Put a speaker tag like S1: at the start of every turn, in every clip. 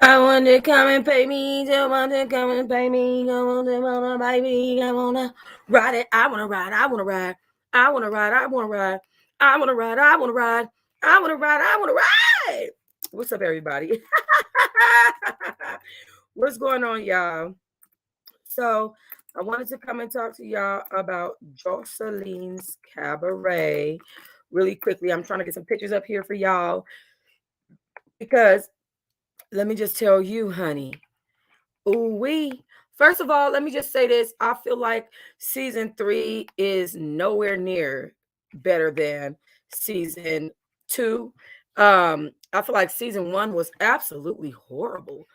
S1: I want to come and pay me. I want to come and pay me. I want to pay me. I want to ride it. I want to ride. I want to ride. I want to ride. I want to ride. I want to ride. I want to ride. I want to ride. I want to ride. What's up, everybody? What's going on, y'all? So, I wanted to come and talk to y'all about Joselnes Cabaret really quickly. I'm trying to get some pictures up here for y'all because let me just tell you, honey. Ooh wee. First of all, let me just say this. I feel like season 3 is nowhere near better than season 2. I feel like season 1 was absolutely horrible.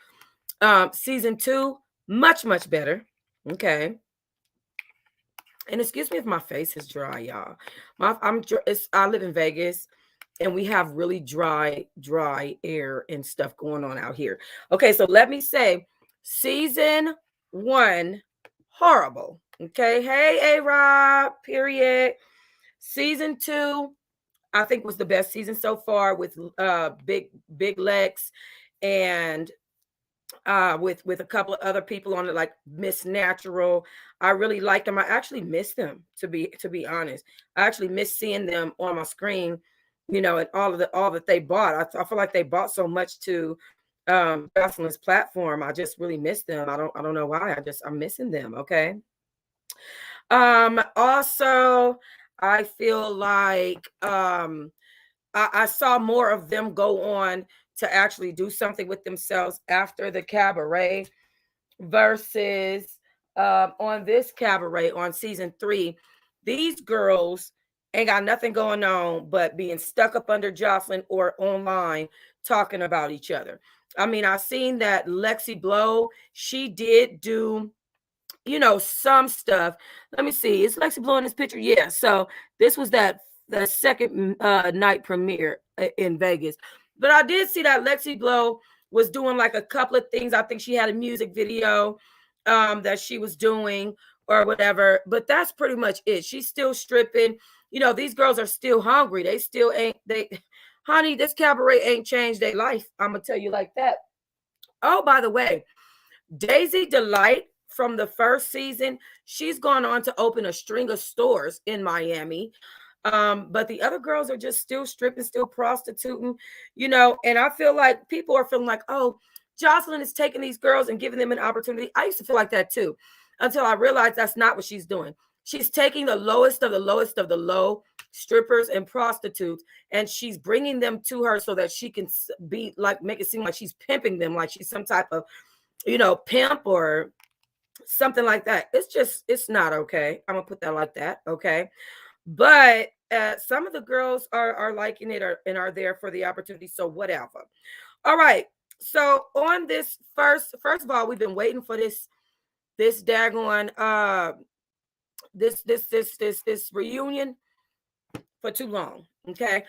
S1: Season 2, much, much better. Okay. And excuse me if my face is dry, y'all. I live in Vegas and we have really dry air and stuff going on out here. Okay, so let me say season 1 horrible. Okay, hey A Rob, period. Season 2 I think was the best season so far with Big Lex and with a couple of other people on it, like Miss Natural. I really liked them. I actually miss them, to be honest. I actually miss seeing them on my screen, and all that they bought. I feel like they bought so much to Jocelyn's platform. I just really miss them. I don't know why. I'm missing them. Okay. Also, I feel like I saw more of them go on to actually do something with themselves after the cabaret versus on this cabaret on season 3. These girls ain't got nothing going on but being stuck up under Jocelyn or online talking about each other. I mean, I seen that Lexi Blow, she did do some stuff. Let me see. Is Lexi Blow in this picture? Yeah. So this was that the second night premiere in Vegas. But I did see that Lexi Blow was doing like a couple of things. I think she had a music video that she was doing or whatever. But that's pretty much it. She's still stripping. These girls are still hungry. They still ain't honey, this cabaret ain't changed their life. I'm gonna tell you like that. Oh, by the way, Daisy Delight from the first season, she's gone on to open a string of stores in Miami. But the other girls are just still stripping, still prostituting, and I feel like people are feeling like, oh, Jocelyn is taking these girls and giving them an opportunity. I used to feel like that too, until I realized that's not what she's doing. She's taking the lowest of the lowest of the low strippers and prostitutes, and she's bringing them to her so that she can be like, make it seem like she's pimping them, like she's some type of pimp or something like that. It's not okay. I'm gonna put that like that. Okay. But some of the girls are liking it and are there for the opportunity. So whatever. All right. So on this first of all, we've been waiting for this daggone this reunion for too long. Okay.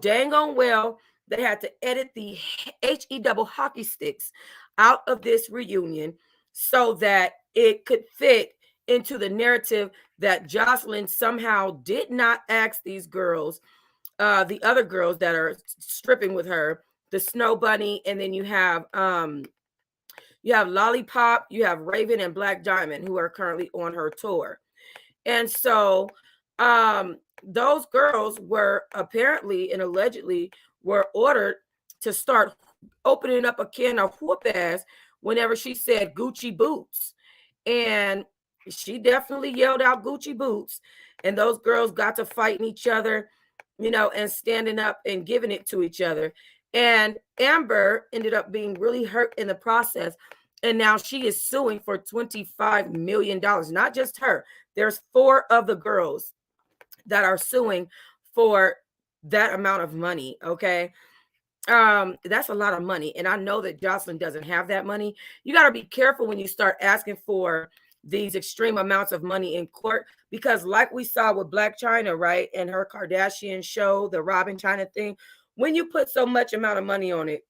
S1: Dang on well they had to edit the HE double hockey sticks out of this reunion so that it could fit into the narrative that Jocelyn somehow did not ask these girls, the other girls that are stripping with her, the Snow Bunny, and then you have Lollipop, you have Raven and Black Diamond who are currently on her tour. And so those girls were apparently and allegedly were ordered to start opening up a can of whoop ass whenever she said Gucci boots. And she definitely yelled out Gucci boots. And those girls got to fighting each other, and standing up and giving it to each other. And Amber ended up being really hurt in the process. And now she is suing for $25 million. Not just her. There's 4 of the girls that are suing for that amount of money. Okay. That's a lot of money. And I know that Jocelyn doesn't have that money. You got to be careful when you start asking for these extreme amounts of money in court, because like we saw with Black China, right, and her Kardashian show, the Robin China thing, when you put so much amount of money on it,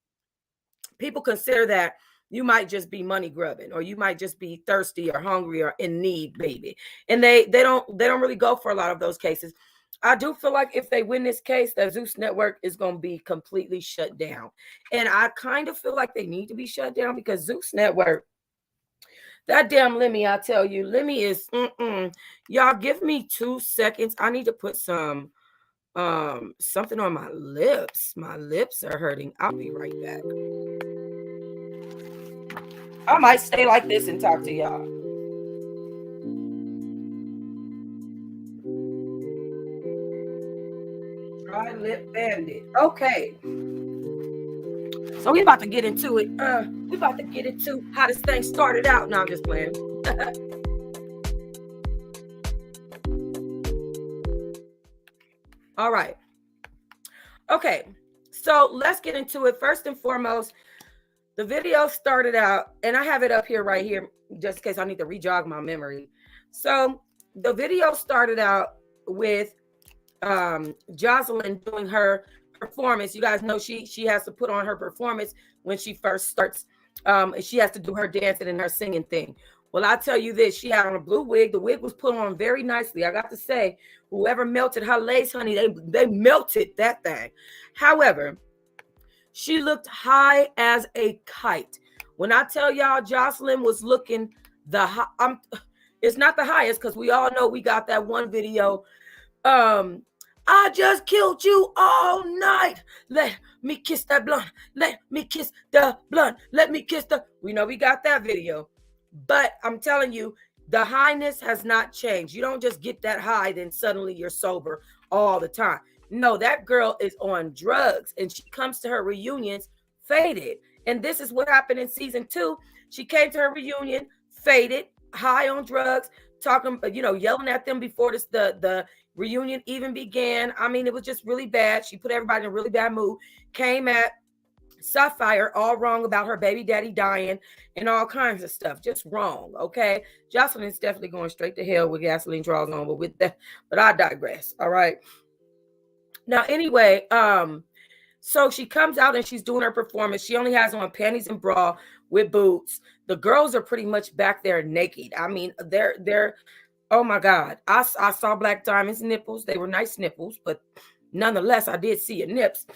S1: people consider that you might just be money grubbing, or you might just be thirsty or hungry or in need, baby. And they don't really go for a lot of those cases. I do feel like if they win this case, that Zeus Network is going to be completely shut down. And I kind of feel like they need to be shut down because Zeus Network, that damn Lemmy, I tell you, Lemmy is, y'all give me 2 seconds. I need to put something on my lips. My lips are hurting. I'll be right back. I might stay like this and talk to y'all. Dry lip bandit. Okay. So we about to get into it. We about to get into how this thing started out. No, I'm just playing. All right. Okay. So let's get into it. First and foremost, the video started out, and I have it up here right here, just in case I need to re-jog my memory. So the video started out with Joselnes doing her performance. You guys know she has to put on her performance when she first starts. She has to do her dancing and her singing thing. Well, I tell you this, she had on a blue wig. The wig was put on very nicely. I got to say, whoever melted her lace, honey, they melted that thing. However, she looked high as a kite. When I tell y'all Joselnes was looking it's not the highest because we all know we got that one video. I just killed you all night. Let me kiss that blunt. Let me kiss the blunt. Let me kiss the. We know we got that video. But I'm telling you, the highness has not changed. You don't just get that high, then suddenly you're sober all the time. No, that girl is on drugs and she comes to her reunions faded. And this is what happened in season 2. She came to her reunion faded, high on drugs, talking, yelling at them before the reunion even began. I mean, it was just really bad. She put everybody in a really bad mood. Came at Sapphire all wrong about her baby daddy dying and all kinds of stuff. Just wrong, okay? Jocelyn is definitely going straight to hell with gasoline draws on, but I digress. All right. Now, anyway, so she comes out and she's doing her performance. She only has on panties and bra with boots. The girls are pretty much back there naked. I mean, they're oh my God. I saw Black Diamond's nipples. They were nice nipples, but nonetheless, I did see her nips.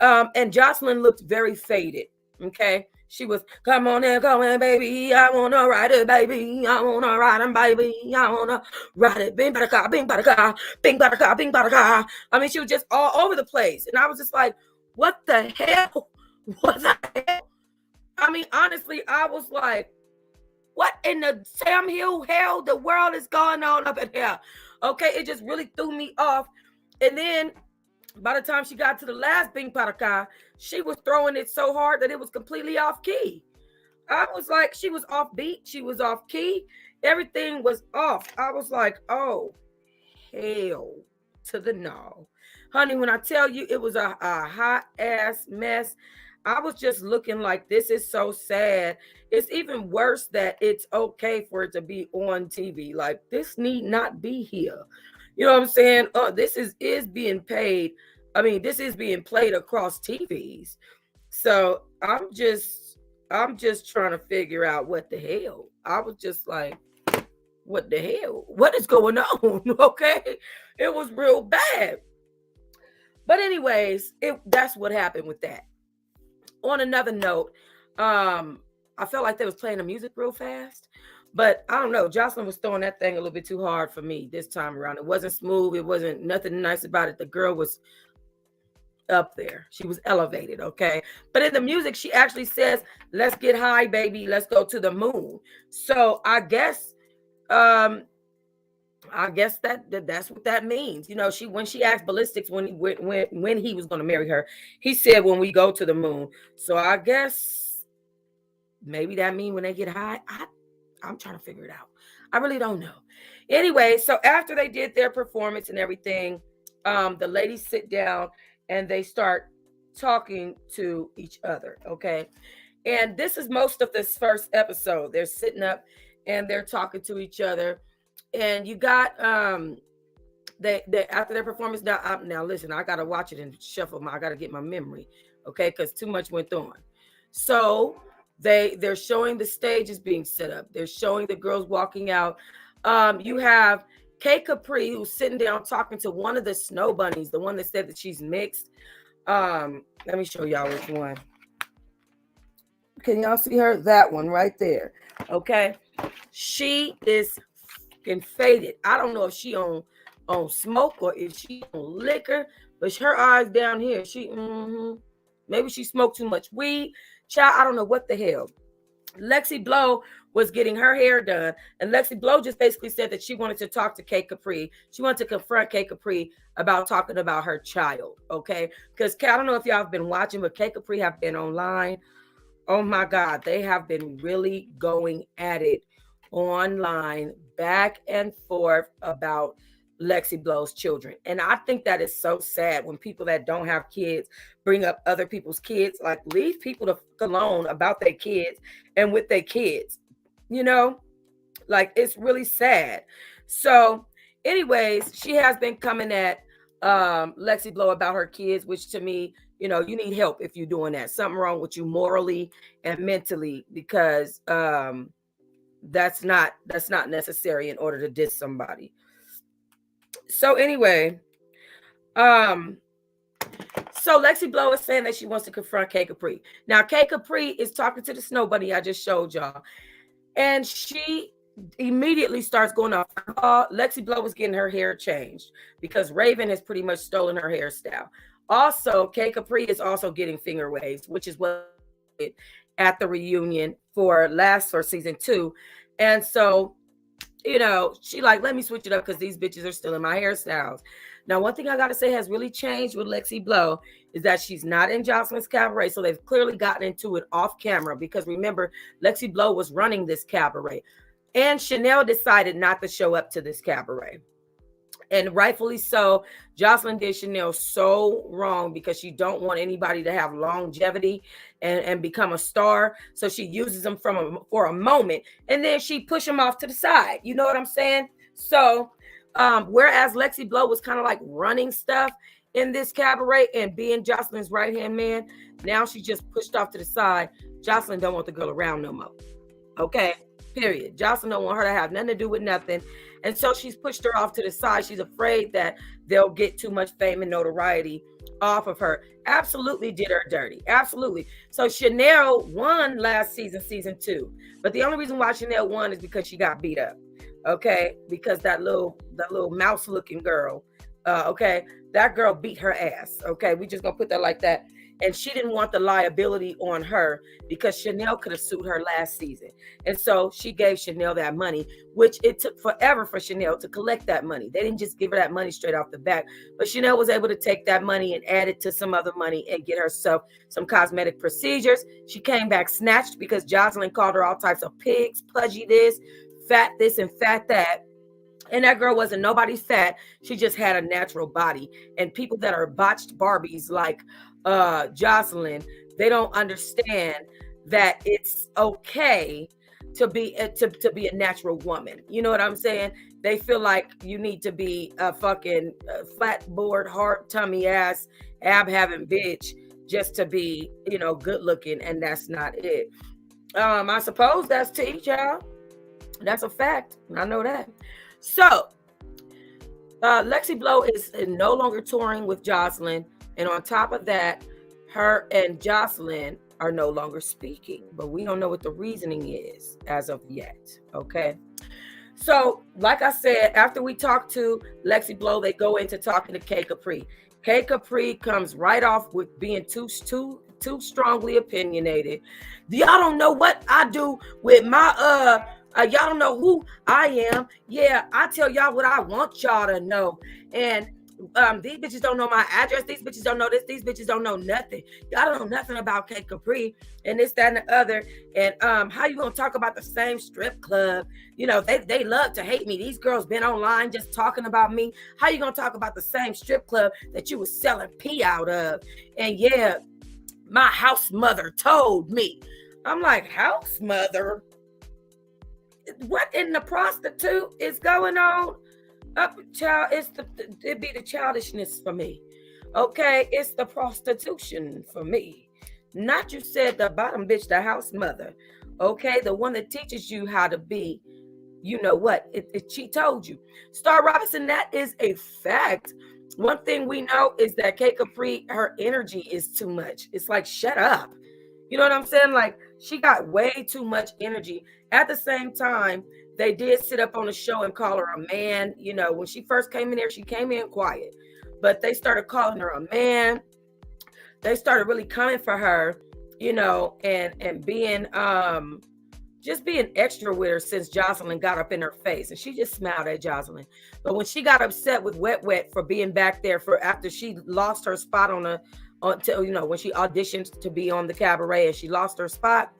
S1: And Jocelyn looked very faded. Okay. She was, come on in, baby. I want to ride it, baby. I want to ride it, baby. I want to ride it. Bing, bada, car, bing, bada, car, bing, bada, car, bing, bada, car. I mean, she was just all over the place. And I was just like, what the hell? What the hell? I mean, honestly, I was like, what in the Sam Hill hell the world is going on up in here? Okay, it just really threw me off. And then by the time she got to the last Bing Paraka, she was throwing it so hard that it was completely off key. I was like, she was off beat. She was off key. Everything was off. I was like, oh, hell to the no. Honey, when I tell you it was a hot ass mess, I was just looking like, this is so sad. It's even worse that it's okay for it to be on TV. Like, this need not be here. You know what I'm saying? This is being paid. I mean, this is being played across TVs. So I'm just trying to figure out what the hell. I was just like, what the hell? What is going on? Okay. It was real bad. But anyways, that's what happened with that. On another note, I felt like they was playing the music real fast. But I don't know. Jocelyn was throwing that thing a little bit too hard for me this time around. It wasn't smooth. It wasn't nothing nice about it. The girl was up there. She was elevated, okay? But in the music, she actually says, let's get high, baby. Let's go to the moon. So I guess that's what that means. You know, when she asked Ballistics when he was going to marry her, he said when we go to the moon. So I guess maybe that means when they get high. I'm trying to figure it out. I really don't know. Anyway, so after they did their performance and everything, the ladies sit down and they start talking to each other. Okay. And this is most of this first episode. They're sitting up and they're talking to each other. And you got they after their performance. Now listen, I gotta watch it and shuffle I gotta get my memory. Okay, because too much went on. So they're showing the stages being set up. They're showing the girls walking out. You have K Capri, who's sitting down talking to one of the snow bunnies, the one that said that she's mixed. Let me show y'all which one. Can y'all see her? That one right there. Okay. She is fucking faded. I don't know if she on smoke or if she on liquor, but her eyes down here. Maybe she smoked too much weed. Child, I don't know what the hell. Lexi Blow was getting her hair done, and Lexi Blow just basically said that she wanted to talk to K Capri. She wanted to confront K Capri about talking about her child. Okay, because I don't know if y'all have been watching, but K Capri have been online. Oh my God, they have been really going at it online, back and forth about Lexi Blow's children. And I think that is so sad when people that don't have kids bring up other people's kids. Like, leave people to fuck alone about their kids and with their kids. You know, like, it's really sad. So, anyways, she has been coming at Lexi Blow about her kids, which to me, you know, you need help if you're doing that. Something wrong with you morally and mentally, because that's not necessary in order to diss somebody. So anyway, so Lexi Blow is saying that she wants to confront K Capri. Now K Capri is talking to the snow bunny I just showed y'all, and she immediately starts going off. Lexi Blow was getting her hair changed because Raven has pretty much stolen her hairstyle. Also, K Capri is also getting finger waves, which is what at the reunion for season 2. And so, you know, she like, let me switch it up because these bitches are still in my hairstyles. Now, one thing I got to say has really changed with Lexi Blow is that she's not in Joselnes Cabaret. So they've clearly gotten into it off camera, because remember, Lexi Blow was running this cabaret and Chanel decided not to show up to this cabaret. And rightfully so. Jocelyn did Chanel so wrong because she don't want anybody to have longevity and become a star. So she uses them for a moment, and then she push them off to the side. You know what I'm saying? So whereas Lexi Blow was kind of like running stuff in this cabaret and being Jocelyn's right-hand man, now she just pushed off to the side. Jocelyn don't want the girl around no more. Okay, period. Jocelyn don't want her to have nothing to do with nothing. And so she's pushed her off to the side. She's afraid that they'll get too much fame and notoriety off of her. Absolutely did her dirty. Absolutely. So Chanel won last season 2. But the only reason why Chanel won is because she got beat up. Okay? Because that little mouse looking girl, okay, that girl beat her ass. Okay? We just gonna put that like that. And she didn't want the liability on her because Chanel could have sued her last season. And so she gave Chanel that money, which it took forever for Chanel to collect that money. They didn't just give her that money straight off the bat, but Chanel was able to take that money and add it to some other money and get herself some cosmetic procedures. She came back snatched because Jocelyn called her all types of pigs, pudgy this, and fat that. And that girl wasn't nobody's fat. She just had a natural body. And people that are botched Barbies like Jocelyn, they don't understand that it's okay to be a natural woman. You know what I'm saying? They feel like you need to be a fucking flat board, hard tummy ass, ab having bitch just to be, you know, good looking, and that's not it. I suppose that's tea, child. That's a fact. I know that. So, Lexi Blow is no longer touring with Jocelyn. And on top of that, her and Jocelyn are no longer speaking. But we don't know what the reasoning is as of yet. Okay. So, like I said, after we talk to Lexi Blow, they go into talking to K Capri. K Capri comes right off with being too strongly opinionated. Y'all don't know what I do with my y'all don't know who I am. Yeah, I tell y'all what I want y'all to know. And these bitches don't know my address. These bitches don't know this. These bitches don't know nothing. Y'all don't know nothing about K Capri and this, that, and the other. And how you gonna talk about the same strip club? You know, they love to hate me. These girls been online just talking about me. How you gonna talk about the same strip club that you was selling pee out of? And yeah, my house mother told me. I'm like, house mother? What in the prostitute is going on? Child, it'd be the childishness for me. Okay, it's the prostitution for me. Not you said the bottom bitch, the house mother. Okay, the one that teaches you how to be you know what? She told you. Star Robinson, that is a fact. One thing we know is that K Capri, her energy is too much. It's like, shut up. You know what I'm saying? Like, she got way too much energy. At the same time, they did sit up on the show and call her a man. You know, when she first came in there, she came in quiet, but they started calling her a man. They started really coming for her, you know, and being just being extra with her since Joseline got up in her face, and she just smiled at Joseline. But when she got upset with Wet Wet for being back there for after she lost her spot you know, when she auditioned to be on the Cabaret and she lost her spot,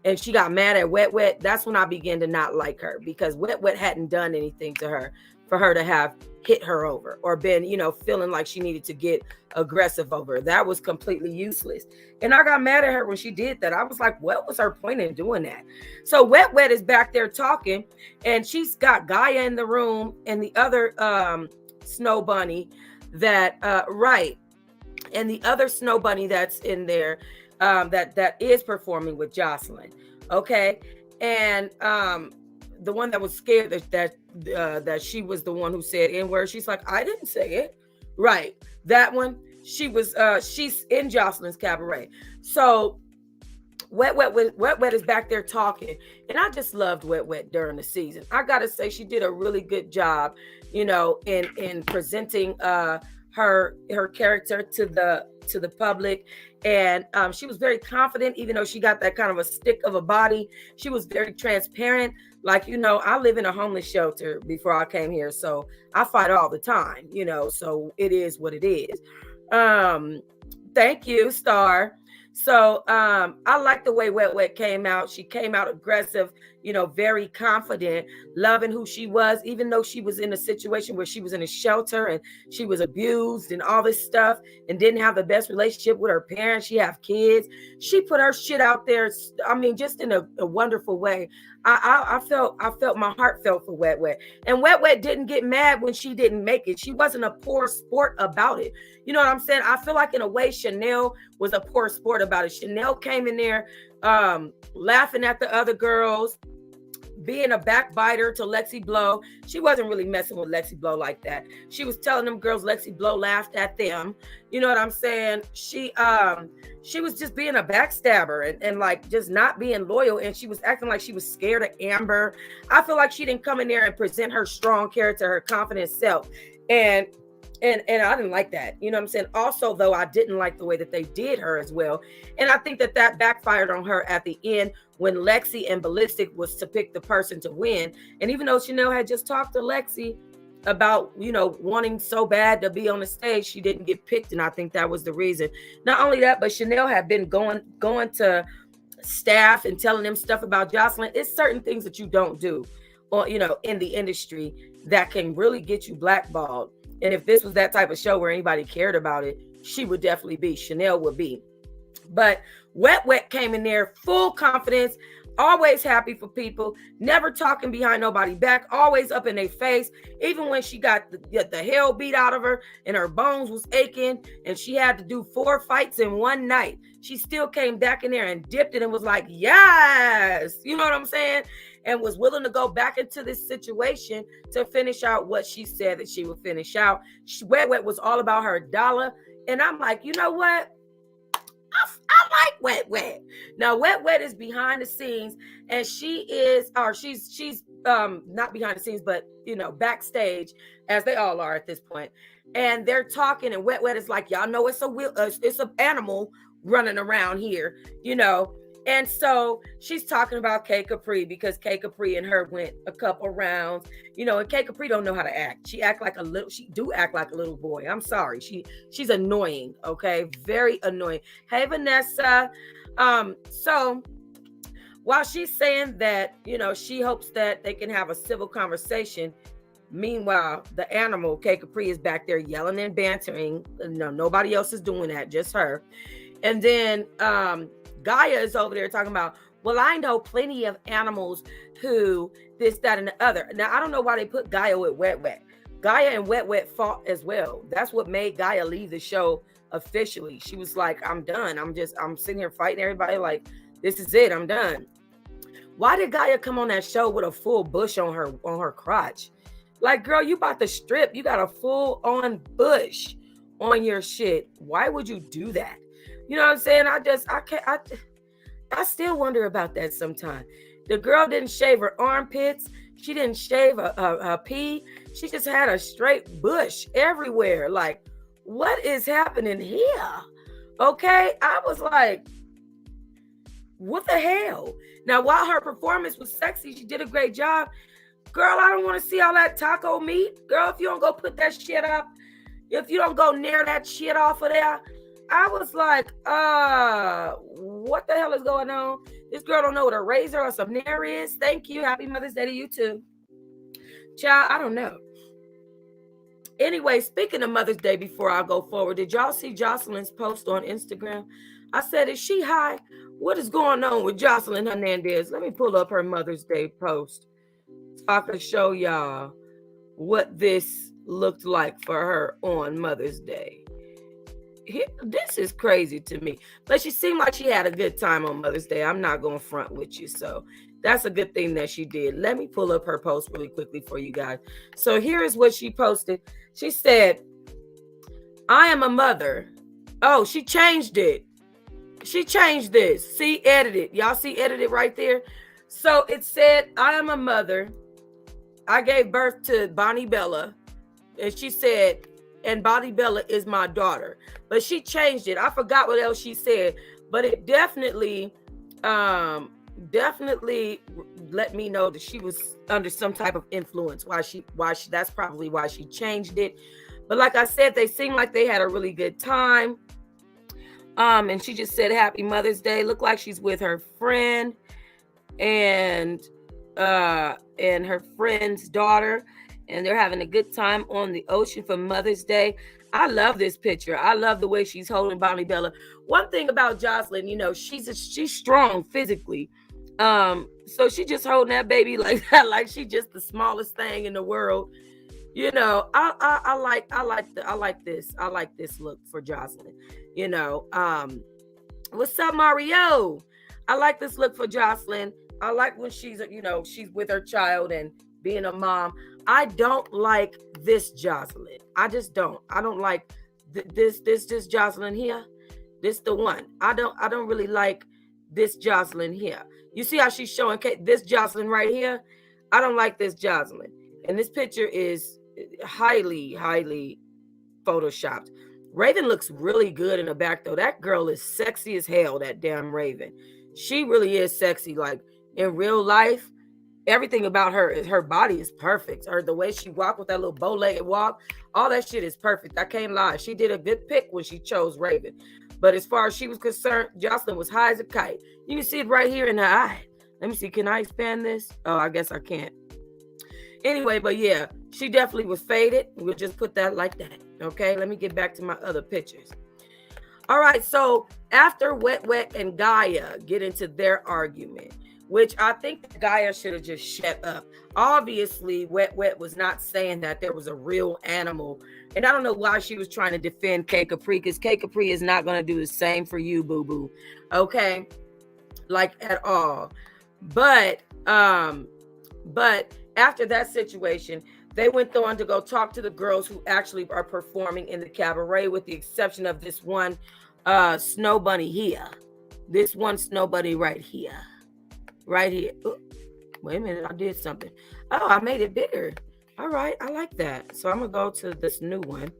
S1: and she got mad at Wet Wet, that's when I began to not like her, because Wet Wet hadn't done anything to her for her to have hit her over or been, you know, feeling like she needed to get aggressive over her. That was completely useless. And I got mad at her when she did that. I was like, what was her point in doing that? So Wet Wet is back there talking, and she's got Gaia in the room and the other Snow Bunny that right. And the other Snow Bunny that's in there that is performing with Joseline. Okay. And the one that was scared that she was the one who said N-word, she's like, I didn't say it. Right. That one, she's in Joseline's Cabaret. So Wet Wet is back there talking, and I just loved Wet Wet during the season. I gotta say, she did a really good job, you know, in presenting her character to the public, and she was very confident, even though she got that kind of a stick of a body. She was very transparent. Like, you know, I live in a homeless shelter before I came here, so I fight all the time, you know, so it is what it is. Thank you, Star. So I like the way Wet Wet came out. She came out aggressive, you know, very confident, loving who she was, even though she was in a situation where she was in a shelter and she was abused and all this stuff and didn't have the best relationship with her parents. She have kids. She put her shit out there. I mean, just in a wonderful way. I felt my heart felt for Wet Wet. And Wet Wet didn't get mad when she didn't make it. She wasn't a poor sport about it. You know what I'm saying? I feel like in a way Chanel was a poor sport about it. Chanel came in there laughing at the other girls, being a backbiter to Lexi Blow. She wasn't really messing with Lexi Blow like that. She was telling them girls Lexi Blow laughed at them. You know what I'm saying? She was just being a backstabber and like just not being loyal, and she was acting like she was scared of Amber. I feel like she didn't come in there and present her strong character, her confident self. And I didn't like that. You know what I'm saying? Also, though, I didn't like the way that they did her as well. And I think that backfired on her at the end when Lexi and Ballistic was to pick the person to win. And even though Chanel had just talked to Lexi about, you know, wanting so bad to be on the stage, she didn't get picked. And I think that was the reason. Not only that, but Chanel had been going to staff and telling them stuff about Joseline. It's certain things that you don't do, or, you know, in the industry that can really get you blackballed. And if this was that type of show where anybody cared about it, she would definitely be. Chanel would be. But Wet Wet came in there full confidence, always happy for people, never talking behind nobody's back, always up in their face. Even when she got the hell beat out of her and her bones was aching and she had to do 4 fights in one night, she still came back in there and dipped it and was like, yes, you know what I'm saying? And was willing to go back into this situation to finish out what she said that she would finish out. Wet Wet was all about her dollar. And I'm like, you know what? I like Wet Wet. Now, Wet Wet is behind the scenes, and she's not behind the scenes, but, you know, backstage, as they all are at this point. And they're talking, and Wet Wet is like, y'all know it's an animal running around here, you know. And so she's talking about K Capri, because K Capri and her went a couple rounds, you know, and K Capri don't know how to act. She act like a little boy. I'm sorry. She's annoying. Okay. Very annoying. Hey, Vanessa. So while she's saying that, you know, she hopes that they can have a civil conversation. Meanwhile, the animal, K Capri, is back there yelling and bantering. No, nobody else is doing that. Just her. And then, Gaia is over there talking about, well, I know plenty of animals who this, that, and the other. Now, I don't know why they put Gaia with Wet Wet. Gaia and Wet Wet fought as well. That's what made Gaia leave the show officially. She was like, I'm done. I'm sitting here fighting everybody. Like, this is it. I'm done. Why did Gaia come on that show with a full bush on her crotch? Like, girl, you about to strip. You got a full on bush on your shit. Why would you do that? You know what I'm saying? I still wonder about that sometimes. The girl didn't shave her armpits. She didn't shave a pee. She just had a straight bush everywhere. Like, what is happening here? Okay, I was like, what the hell? Now, while her performance was sexy, she did a great job. Girl, I don't want to see all that taco meat. Girl, if you don't go put that shit up, if you don't go near that shit off of there, I was like, what the hell is going on? This girl don't know what a razor or some nair is. Thank you. Happy Mother's Day to you too. Child, I don't know. Anyway, speaking of Mother's Day, before I go forward, did y'all see Joselnes post on Instagram? I said, is she high? What is going on with Jocelyn Hernandez? Let me pull up her Mother's Day post so I can show y'all what this looked like for her on Mother's Day. This is crazy to me. But she seemed like she had a good time on Mother's Day. I'm not going to front with you. So that's a good thing that she did. Let me pull up her post really quickly for you guys. So here is what she posted. She said, I am a mother. Oh, she changed it. She changed this. See, edited. Y'all see edited right there? So it said, I am a mother. I gave birth to Bonnie Bella. And she said, and Bonnie Bella is my daughter. But she changed it. I forgot what else she said. But it definitely let me know that she was under some type of influence. That's probably why she changed it. But like I said, they seemed like they had a really good time. And she just said Happy Mother's Day. Looked like she's with her friend and her friend's daughter, and they're having a good time on the ocean for Mother's Day. I love this picture. I love the way she's holding Bonnie Bella. One thing about Jocelyn, she's strong physically. So she just holding that baby like that, like she's just the smallest thing in the world. I like this look for Jocelyn. What's up, Mario? I like this look for Jocelyn. I like when she's with her child and being a mom. I don't like this Jocelyn. I just don't. I don't like this Jocelyn here. This the one. I don't really like this Jocelyn here. You see how she's showing this Jocelyn right here? I don't like this Jocelyn. And this picture is highly, highly photoshopped. Raven looks really good in the back, though. That girl is sexy as hell, that damn Raven. She really is sexy. Like, in real life, everything about her body is perfect. The way she walked with that little bow-legged walk, all that shit is perfect. I can't lie. She did a good pick when she chose Raven. But as far as she was concerned, Jocelyn was high as a kite. You can see it right here in her eye. Let me see. Can I expand this? Oh, I guess I can't. Anyway, but yeah, she definitely was faded. We'll just put that like that. Okay, let me get back to my other pictures. All right, so after Wet Wet and Gaia get into their argument, which I think Gaia should have just shut up. Obviously, Wet Wet was not saying that there was a real animal. And I don't know why she was trying to defend K Capri, because K Capri is not going to do the same for you, boo-boo. Okay? Like, at all. But after that situation, they went on to go talk to the girls who actually are performing in the cabaret, with the exception of this one snow bunny here. This one snow bunny right here. Right here. Ooh, wait a minute, I did something. Oh, I made it bigger. All right, I like that. So I'm going to go to this new one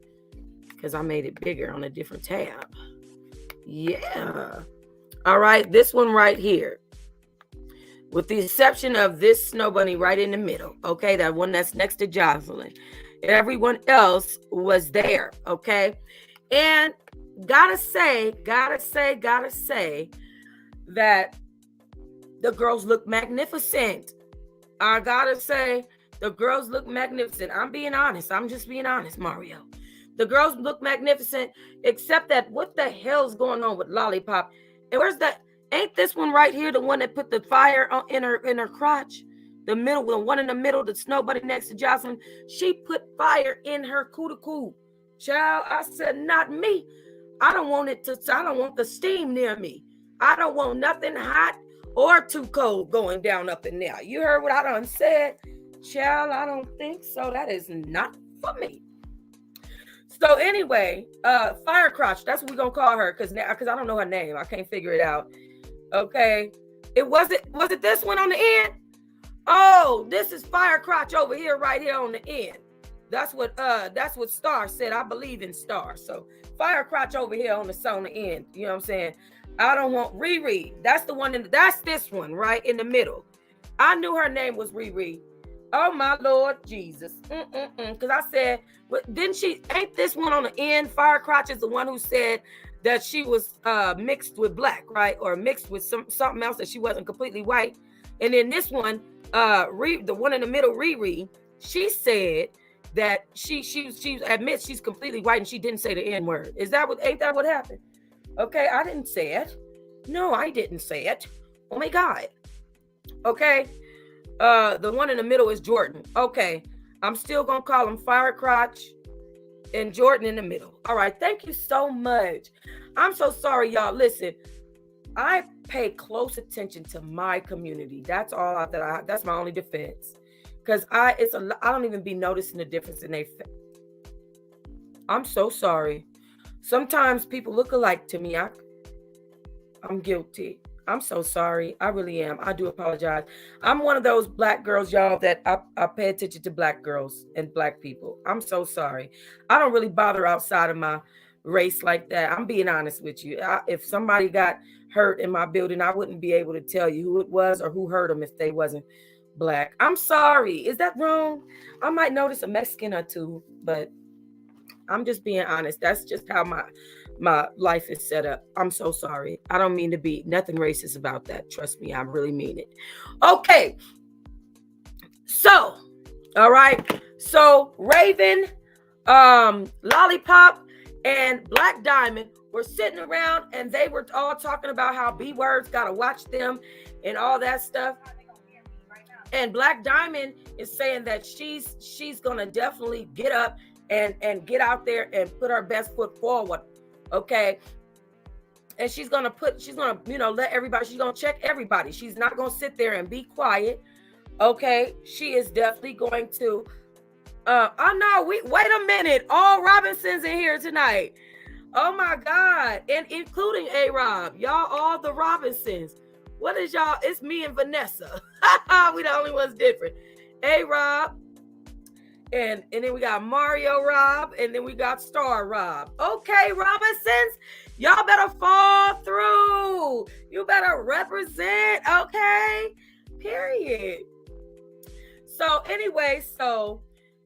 S1: because I made it bigger on a different tab. Yeah. All right, this one right here. With the exception of this snow bunny right in the middle, okay? That one that's next to Jocelyn. Everyone else was there, okay? And gotta say that the girls look magnificent. I gotta say, the girls look magnificent. I'm being honest. I'm just being honest, Mario. The girls look magnificent, except that what the hell's going on with Lollipop? And where's that? Ain't this one right here the one that put the fire in her crotch? The middle, the one in the middle, the snow bunny next to Jocelyn. She put fire in her cootie-coo. Child, I said, not me. I don't want the steam near me. I don't want nothing hot or too cold going down up in there. You heard what I done said? Child, I don't think so. That is not for me. So anyway, Firecrotch, that's what we're gonna call her, because I don't know her name. I can't figure it out. Okay. Was it this one on the end? Oh, this is Firecrotch over here, right here on the end. That's what Star said. I believe in Star. So Firecrotch over here on the end. You know what I'm saying? I don't want Riri. That's the one that's this one right in the middle. I knew her name was Riri. Oh my Lord Jesus. Because I said, ain't this one on the end? Firecrotch is the one who said that she was mixed with black, right? Or mixed with something else, that she wasn't completely white. And then this one, the one in the middle, Riri, she said that she admits she's completely white and she didn't say the N word. Ain't that what happened? Okay, I didn't say it. No, I didn't say it. Oh my God. Okay. The one in the middle is Jordan. Okay. I'm still gonna call him Firecrotch and Jordan in the middle. All right. Thank you so much. I'm so sorry, y'all. Listen, I pay close attention to my community. That's all that's my only defense. Because I don't even be noticing the difference in their face. I'm so sorry. Sometimes people look alike to me. I'm guilty. I'm so sorry. I really am. I do apologize. I'm one of those black girls, y'all, that I pay attention to black girls and black people. I'm so sorry. I don't really bother outside of my race like that. I'm being honest with you. If somebody got hurt in my building, I wouldn't be able to tell you who it was or who hurt them if they wasn't black. I'm sorry. Is that wrong? I might notice a Mexican or two, but I'm just being honest. That's just how my life is set up. I'm so sorry. I don't mean to be nothing racist about that. Trust me, I really mean it. Okay. So, all right. So Raven, Lollipop, and Black Diamond were sitting around and they were all talking about how B-Words gotta watch them and all that stuff. And Black Diamond is saying that she's gonna definitely get up and get out there and put her best foot forward. Okay. And she's gonna let everybody, she's gonna check everybody. She's not gonna sit there and be quiet. Okay. She is definitely going to wait a minute. All Robinsons in here tonight. Oh my God. And including A-Rob. Y'all, all the Robinsons. What is y'all? It's me and Vanessa. We the only ones different. A-Rob. And then we got Mario Rob. And then we got Star Rob. Okay, Robinsons. Y'all better fall through. You better represent. Okay. Period. So anyway,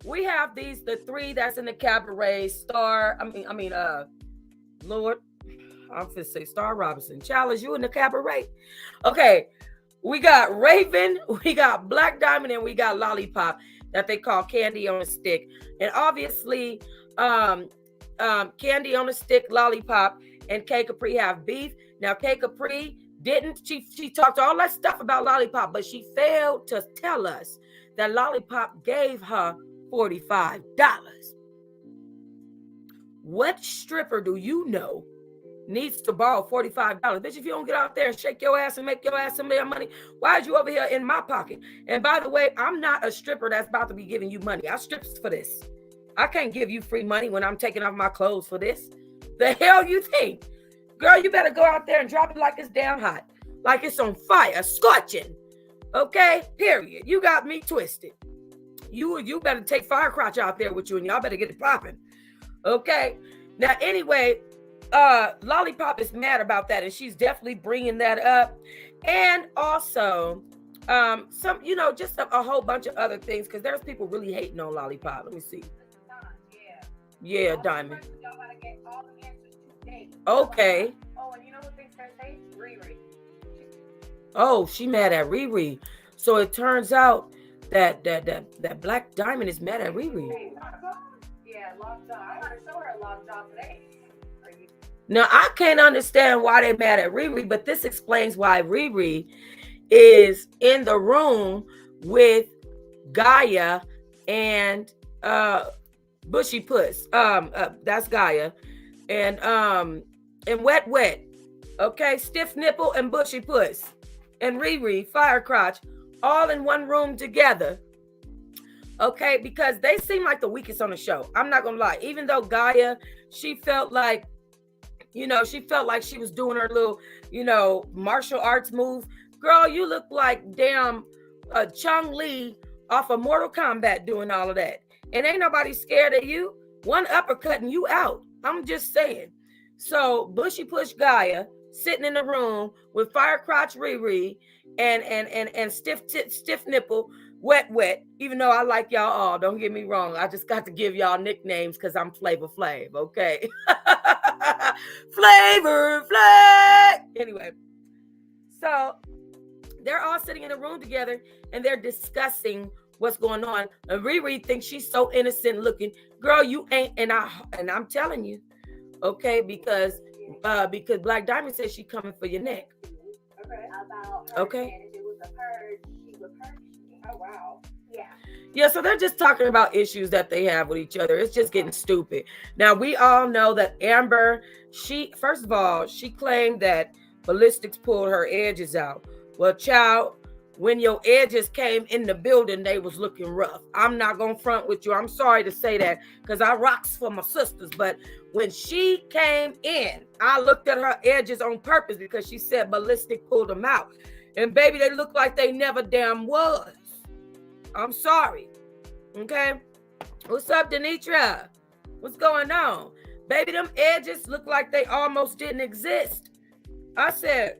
S1: we have the three that's in the cabaret. Lord, I'm finna say Star Robinson. Challenge you in the cabaret. Okay, we got Raven, we got Black Diamond, and we got Lollipop that they call Candy on a Stick. And obviously, Candy on a Stick, Lollipop, and K Capri have beef. Now, K Capri she talked all that stuff about Lollipop, but she failed to tell us that Lollipop gave her $45. What stripper do you know needs to borrow $45? Bitch, if you don't get out there and shake your ass and make your ass some of your money, why is you over here in my pocket? And by the way, I'm not a stripper that's about to be giving you money. I strips for this. I can't give you free money when I'm taking off my clothes for this. The hell you think? Girl, you better go out there and drop it like it's damn hot. Like it's on fire, scorching. Okay? Period. You got me twisted. You better take Firecrotch out there with you and y'all better get it popping. Okay? Now, anyway, Lollipop is mad about that, and she's definitely bringing that up. And also, just a whole bunch of other things, because there's people really hating on Lollipop. Let me see. Yeah, Diamond. Y'all gotta get all the answers today. Okay. Oh, and you know what they say? Riri. Oh, she mad at Riri. So it turns out that Black Diamond is mad at Riri. Yeah, logged on. I gotta show her logged on today. Now, I can't understand why they're mad at Riri, but this explains why Riri is in the room with Gaia and Bushy Puss. That's Gaia. And Wet Wet. Okay, Stiff Nipple and Bushy Puss. and Riri Firecrotch all in one room together. Okay, because they seem like the weakest on the show. I'm not gonna lie. Even though Gaia, she felt like, she felt like she was doing her little, martial arts move. Girl, you look like damn Chung Lee off of Mortal Kombat doing all of that. And ain't nobody scared of you. One uppercutting you out. I'm just saying. So Bushy Push Gaia sitting in the room with Firecrotch Riri and stiff nipple wet. Even though I like y'all all, don't get me wrong. I just got to give y'all nicknames because I'm Flavor Flav, okay? Flavor Flav. Anyway, so they're all sitting in a room together and they're discussing what's going on. And Riri thinks she's so innocent looking. Girl, you ain't. And I'm telling you, okay, because Black Diamond says she's coming for your neck.
S2: Okay. About her.
S1: Okay.
S2: And if it was a purge, she would purge me. Oh wow. Yeah.
S1: Yeah, so they're just talking about issues that they have with each other. It's just getting stupid. Now, we all know that Amber, first of all, she claimed that Ballistics pulled her edges out. Well, child, when your edges came in the building, they was looking rough. I'm not going to front with you. I'm sorry to say that because I rocks for my sisters. But when she came in, I looked at her edges on purpose because she said Ballistic pulled them out. And baby, they look like they never damn was. I'm sorry. Okay. What's up, Denitra? What's going on? Baby, them edges look like they almost didn't exist. I said,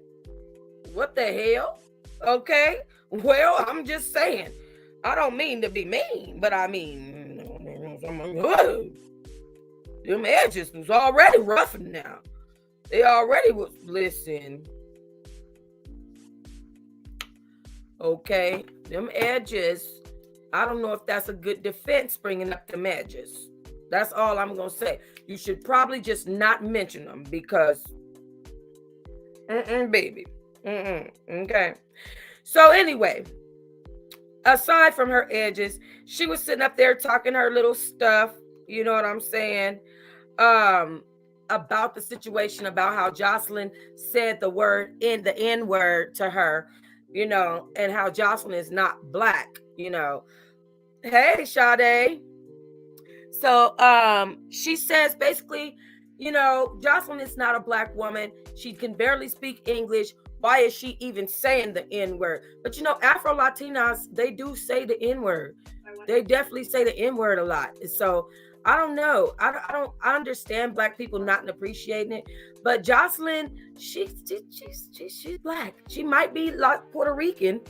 S1: what the hell? Okay. Well, I'm just saying. I don't mean to be mean, but I mean, them edges was already rough now. They already was, listen. Okay. Them edges, I don't know if that's a good defense bringing up them edges. That's all I'm going to say. You should probably just not mention them because, baby. Okay. So anyway, aside from her edges, she was sitting up there talking her little stuff. You know what I'm saying? About the situation, about how Jocelyn said the N-word to her, and how Jocelyn is not Black, Hey, Sade. So she says basically, Jocelyn is not a Black woman. She can barely speak English. Why is she even saying the N-word? But Afro Latinas, they do say the N-word. They definitely say the N-word a lot. So I don't know. I understand Black people not appreciating it. But Jocelyn, she's Black. She might be like Puerto Rican,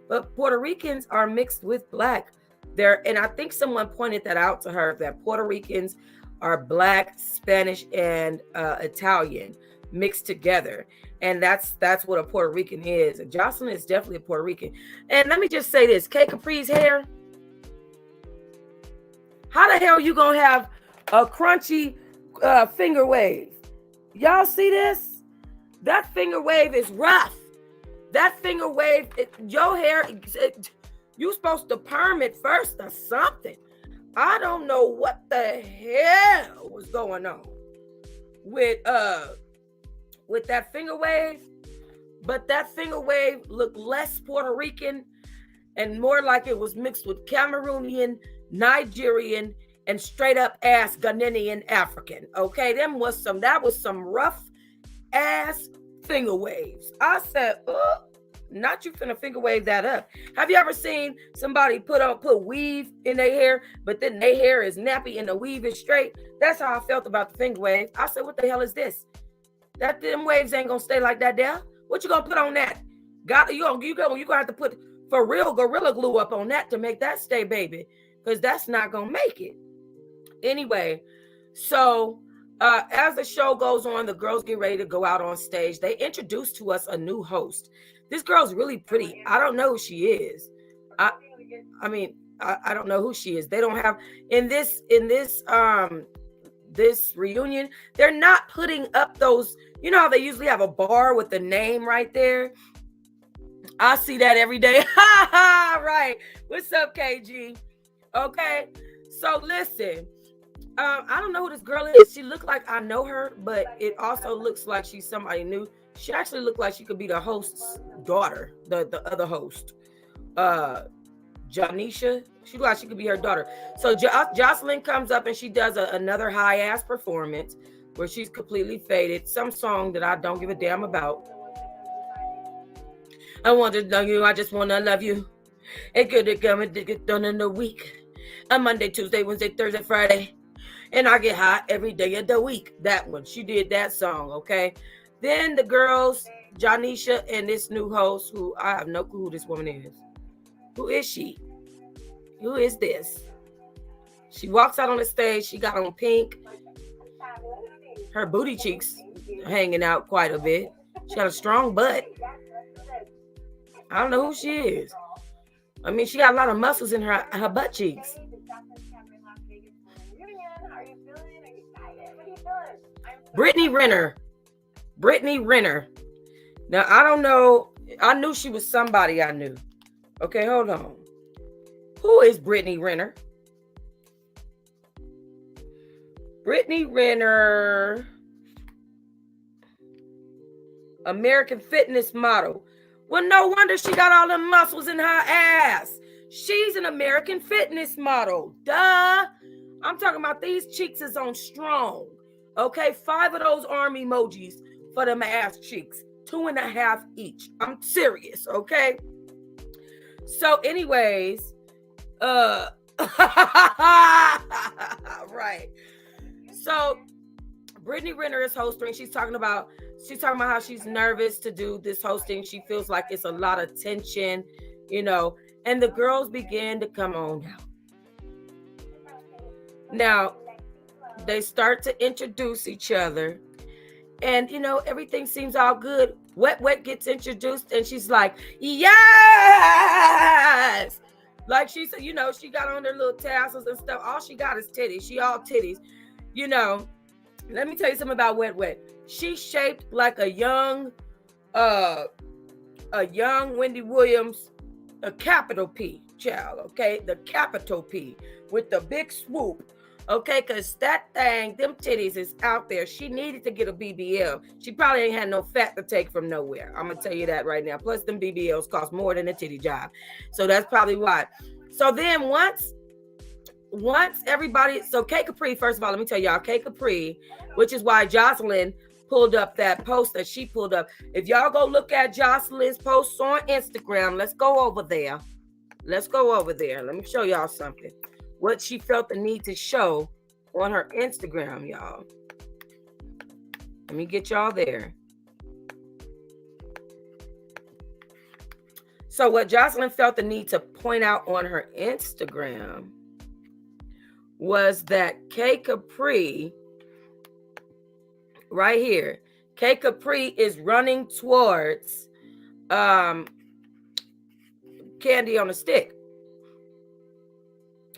S1: but Puerto Ricans are mixed with Black. And I think someone pointed that out to her, that Puerto Ricans are Black, Spanish, and Italian mixed together. And that's what a Puerto Rican is. And Jocelyn is definitely a Puerto Rican. And let me just say this, K Capri's hair. How the hell are you going to have a crunchy finger wave? Y'all see this? That finger wave is rough. That finger wave, your hair, you supposed to perm it first or something. I don't know what the hell was going on with that finger wave, but that finger wave looked less Puerto Rican and more like it was mixed with Cameroonian, Nigerian, and straight up ass Ghanaian African. Okay, that was some rough ass finger waves. I said, not you finna finger wave that up. Have you ever seen somebody put weave in their hair, but then their hair is nappy and the weave is straight? That's how I felt about the finger wave. I said, what the hell is this? Them waves ain't gonna stay like that there. What you gonna put on that? You gonna have to put for real Gorilla Glue up on that to make that stay, baby, because that's not gonna make it. Anyway, so as the show goes on, the girls get ready to go out on stage. They introduce to us a new host. This girl's really pretty. I don't know who she is. I don't know who she is. They don't have in this reunion, they're not putting up those, how they usually have a bar with the name right there. I see that every day. Right. What's up, KG? Okay. So listen, I don't know who this girl is. She looked like I know her, but it also looks like she's somebody new. She actually looked like she could be the host's daughter, the other host. Uh Janisha. She looked like she could be her daughter. So Jocelyn comes up and she does another high ass performance where she's completely faded. Some song that I don't give a damn about. I want to love you. I just want to love you. It could come and get done in a week. A Monday, Tuesday, Wednesday, Thursday, Friday. And I get high every day of the week. That one. She did that song, okay? Then the girls, Janisha and this new host, who I have no clue who this woman is. Who is she? Who is this? She walks out on the stage. She got on pink. Her booty cheeks hanging out quite a bit. She got a strong butt. I don't know who she is. I mean, she got a lot of muscles in her butt cheeks. Brittany Renner. Now, I don't know. I knew she was somebody I knew. Okay, hold on. Who is Brittany Renner? Brittany Renner, American Fitness model. Well, no wonder she got all the muscles in her ass. She's an American Fitness model. Duh. I'm talking about these cheeks is on strong. Okay, 5 of those arm emojis for them ass cheeks. 2.5 each. I'm serious, okay? So anyways, right. So Brittany Renner is hosting. She's talking about how she's nervous to do this hosting. She feels like it's a lot of tension, and the girls begin to come on out. Now, they start to introduce each other, and everything seems all good. Wet gets introduced, and she's like, yes! Like she said, she got on her little tassels and stuff. All she got is titties. She all titties. Let me tell you something about Wet. She's shaped like a young Wendy Williams, a capital P child, okay? The capital P with the big swoop, okay? Because that thing, them titties is out there. She needed to get a BBL. She probably ain't had no fat to take from nowhere. I'm going to tell you that right now. Plus, them BBLs cost more than a titty job. So that's probably why. So then once everybody, so K Capri, first of all, let me tell y'all, K Capri, which is why Jocelyn pulled up that post that she pulled up. If y'all go look at Jocelyn's posts on Instagram, let's go over there. Let me show y'all something. What she felt the need to show on her Instagram, y'all. Let me get y'all there. So what Jocelyn felt the need to point out on her Instagram was that K Capri, right here, K Capri is running towards Candy on a Stick.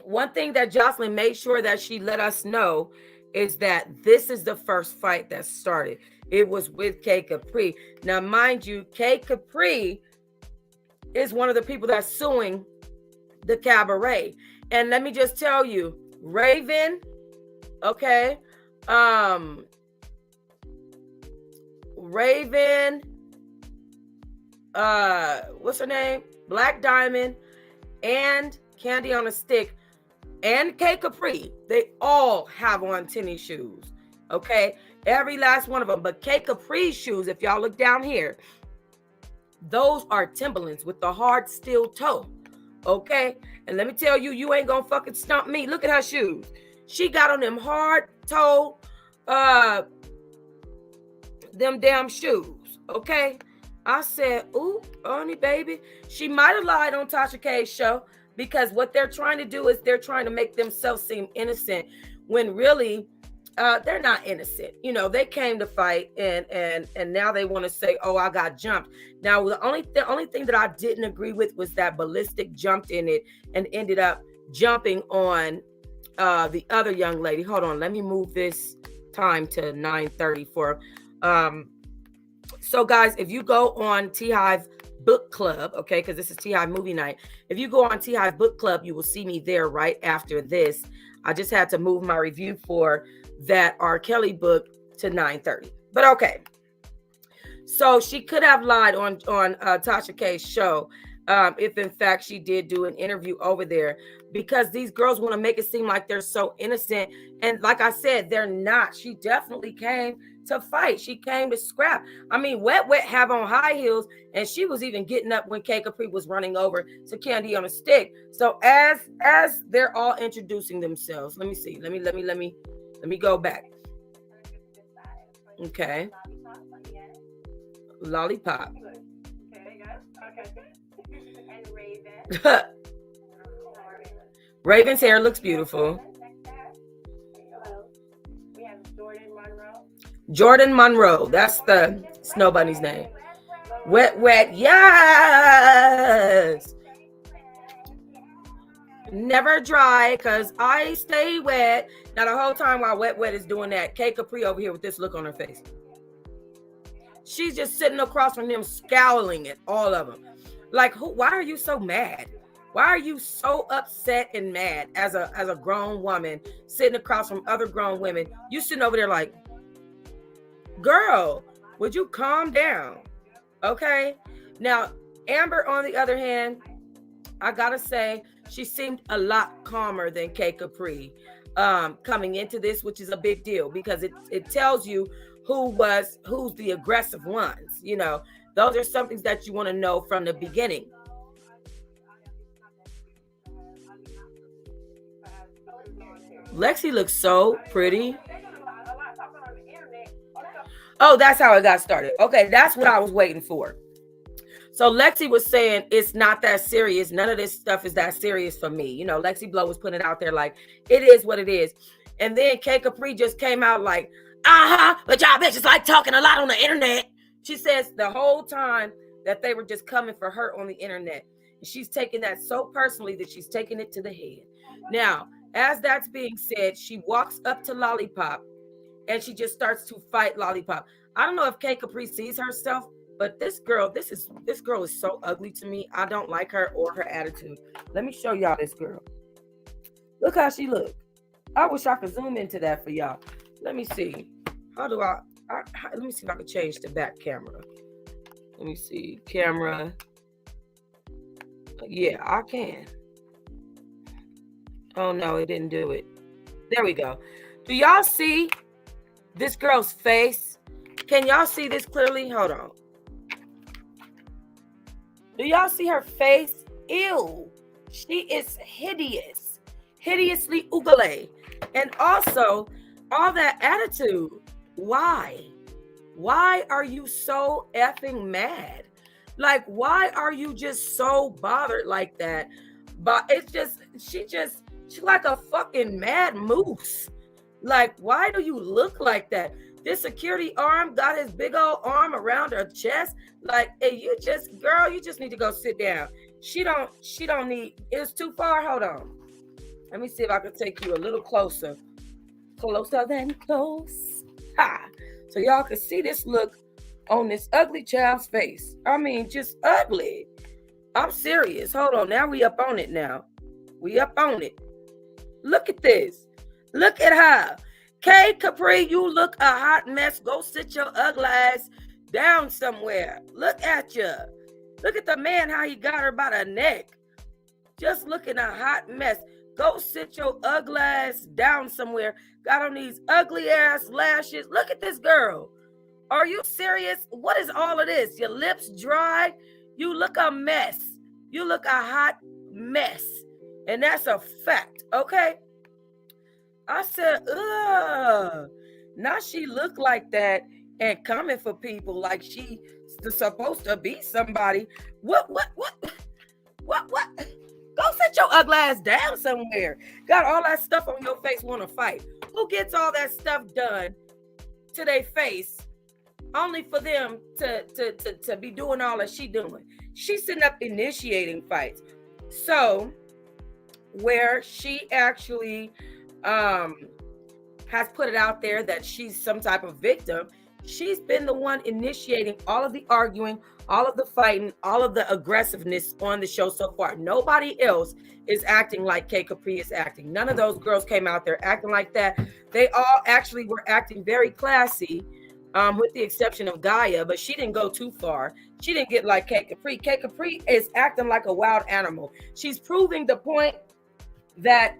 S1: One thing that Jocelyn made sure that she let us know is that this is the first fight that started. It was with K Capri. Now, mind you, K Capri is one of the people that's suing the Cabaret. And let me just tell you, Raven, okay, Raven, what's her name? Black Diamond and Candy on a Stick and K Capri, they all have on tennis shoes, okay? Every last one of them. But K Capri's shoes, if y'all look down here, those are Timberlands with the hard steel toe, okay? And let me tell you, you ain't gonna fucking stump me. Look at her shoes. She got on them hard toe, them damn shoes, okay? I said, ooh, honey, baby. She might have lied on Tasha K's show because what they're trying to do is they're trying to make themselves seem innocent when really they're not innocent. They came to fight and now they want to say, oh, I got jumped. Now, the only thing that I didn't agree with was that Ballistic jumped in it and ended up jumping on the other young lady. Hold on, let me move this time to 9:30 for so guys, if you go on T Hive Book Club, okay, because this is T Hive movie night. If you go on T Hive Book Club, you will see me there right after this. I just had to move my review for that R. Kelly book to 9:30. But okay. So she could have lied on Tasha K's show, if in fact she did do an interview over there, because these girls want to make it seem like they're so innocent, and like I said, they're not. She definitely came to fight. She came to scrap. I mean, Wet have on high heels, and she was even getting up when K Capri was running over to Candy on a stick. So as they're all introducing themselves, let me see. Let me go back. Okay. Lollipop.
S2: And Raven.
S1: Raven's hair looks beautiful.
S2: We have Jordan Monroe.
S1: Jordan Monroe. That's the Snow Bunny's name. Wet, yes. Never dry, because I stay wet. Now, the whole time while Wet is doing that, K Capri over here with this look on her face. She's just sitting across from them, scowling at all of them. Like, why are you so mad? Why are you so upset and mad as a grown woman sitting across from other grown women? You sitting over there like, girl, would you calm down? Okay. Now, Amber, on the other hand, I gotta say, she seemed a lot calmer than K Capri coming into this, which is a big deal, because it tells you who's the aggressive ones. You know, those are some things that you want to know from the beginning. Lexi looks so pretty. Oh, that's how it got started. Okay, that's what I was waiting for. So Lexi was saying it's not that serious. None of this stuff is that serious for me. You know, Lexi Blow was putting it out there like, it is what it is. And then K Capri just came out like, but y'all bitches like talking a lot on the internet. She says the whole time that they were just coming for her on the internet. And she's taking that so personally that she's taking it to the head. Now, as that's being said, she walks up to Lollipop and she just starts to fight Lollipop. I don't know if K Capri sees herself, but this girl is so ugly to me. I don't like her or her attitude. Let me show y'all this girl. Look how she look. I wish I could zoom into that for y'all. Let me see. How do let me see if I can change the back camera. Let me see. Camera. Yeah, I can. Oh, no, it didn't do it. There we go. Do y'all see this girl's face? Can y'all see this clearly? Hold on. Do y'all see her face? Ew. She is hideous. Hideously ugly. And also, all that attitude. Why? Why are you so effing mad? Like, why are you just so bothered like that? But it's just, she's like a fucking mad moose. Like, why do you look like that? This security arm got his big old arm around her chest. Like, hey, you just need to go sit down. She don't need, it's too far. Hold on. Let me see if I can take you a little closer. Closer than close. Ha! So y'all can see this look on this ugly child's face. I mean, just ugly. I'm serious. Hold on. Now we up on it now. We up on it. Look at this. Look at her. K Capri, you look a hot mess. Go sit your ugly ass down somewhere. Look at you. Look at the man, how he got her by the neck. Just looking a hot mess. Go sit your ugly ass down somewhere. Got on these ugly ass lashes. Look at this girl. Are you serious? What is all of this? Your lips dry. You look a mess. You look a hot mess. And that's a fact, okay? I said, ugh. Now she look like that and coming for people like she's supposed to be somebody. What? Go sit your ugly ass down somewhere. Got all that stuff on your face, want to fight. Who gets all that stuff done to their face only for them to be doing all that she doing? She's sitting up initiating fights. So, where she actually has put it out there that she's some type of victim, she's been the one initiating all of the arguing, all of the fighting, all of the aggressiveness on the show so far. Nobody else is acting like K Capri is acting. None of those girls came out there acting like that. They all actually were acting very classy with the exception of Gaia, but she didn't go too far. She didn't get like K Capri. K Capri is acting like a wild animal. She's proving the point that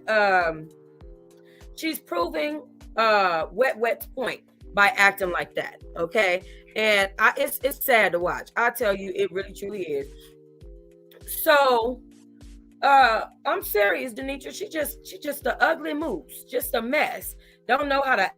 S1: she's proving wet's point by acting like that. Okay. And it's sad to watch. I tell you, it really truly is. So I'm serious, Denitra. She just the ugly moose, just a mess. Don't know how to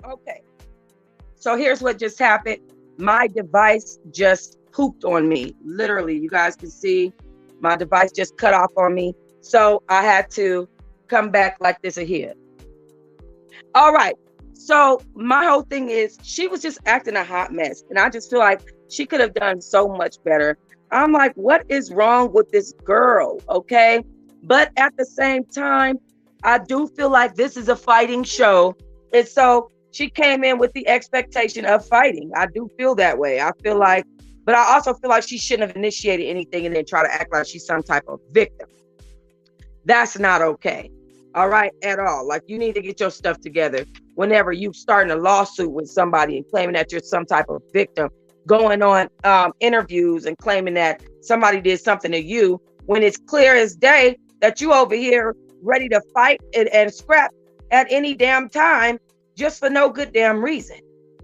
S1: okay. So here's what just happened. My device just pooped on me. Literally, you guys can see my device just cut off on me. So I had to come back like this here. All right. So my whole thing is she was just acting a hot mess. And I just feel like she could have done so much better. I'm like, what is wrong with this girl? Okay. But at the same time, I do feel like this is a fighting show. And so she came in with the expectation of fighting. I do feel that way. I feel like, but I also feel like she shouldn't have initiated anything and then try to act like she's some type of victim. That's not okay. All right, at all. Like you need to get your stuff together whenever you starting a lawsuit with somebody and claiming that you're some type of victim, going on interviews and claiming that somebody did something to you when it's clear as day that you over here ready to fight and scrap at any damn time just for no good damn reason.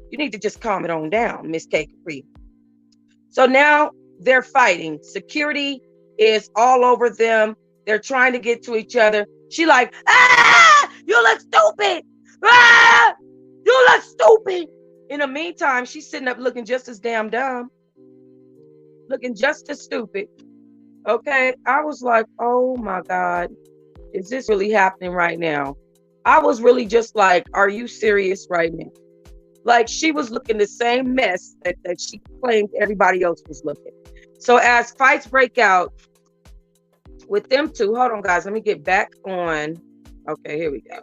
S1: You need to just calm it on down, Miss K Capri. So now they're fighting. Security is all over them. They're trying to get to each other. She like, you look stupid. You look stupid. In the meantime, she's sitting up looking just as damn dumb, looking just as stupid. Okay. I was like, oh my God, is this really happening right now? I was really just like, are you serious right now? Like she was looking the same mess that she claimed everybody else was looking. So as fights break out with them two, hold on guys, let me get back on. Okay, here we go.